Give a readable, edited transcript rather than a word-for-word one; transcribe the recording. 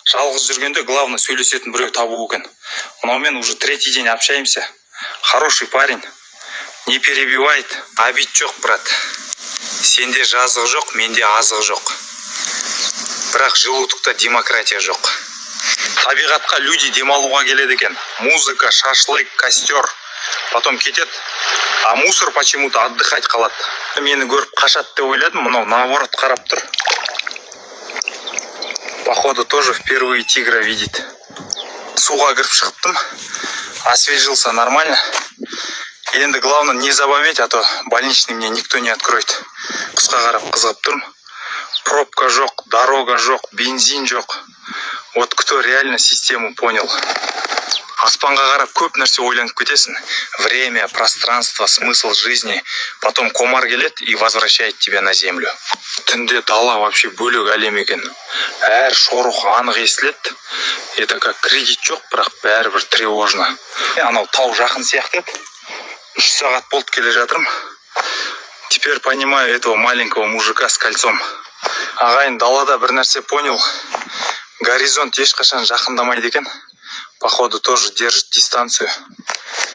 Жалғыз жүргенде главное сөйлесетін біреу табу екен. Мынаумен уже третий день общаемся. Хороший парень. Не перебивает. Обид жоқ, брат. Сенде жазығы жоқ, менде азығы жоқ. Бірақ желудокта демократия жоқ. Табиғатқа люди демалуға келеді екен. Музыка, шашлык, костер. Потом кетет. А мусор почему-то отдыхать қалады. Мені көріп қашат деп ойладым, мынау наоборот қарап тұр. Походу тоже впервые тигра видит. Суға кіріп шығыптым. Освежился нормально. Енді главное не забаветь, а то больничный мне никто не откроет. Құсқа қарап қызығып тұрмын. Пробка жоқ, дорога жоқ, бензин жоқ. Вот кто реально систему понял. Аспанға қарап көп нәрсе ойланып кетесің. Время, пространство, смысл жизни. Потом комар келет и возвращает тебя на землю. Түнде дала вообще бөлек әлем екен. Әр шорух анық естіледі. Это как кредит жоқ, бірақ бәрібір тревожно. Анау тау жақын сияқты еді. 3 сағат болды келе жатырмын. Теперь понимаю этого маленького мужика с кольцом. Ағайын, далада бір нәрсе понял. Горизонт ешқашан жақындамайды екен. Походу тоже держит дистанцию.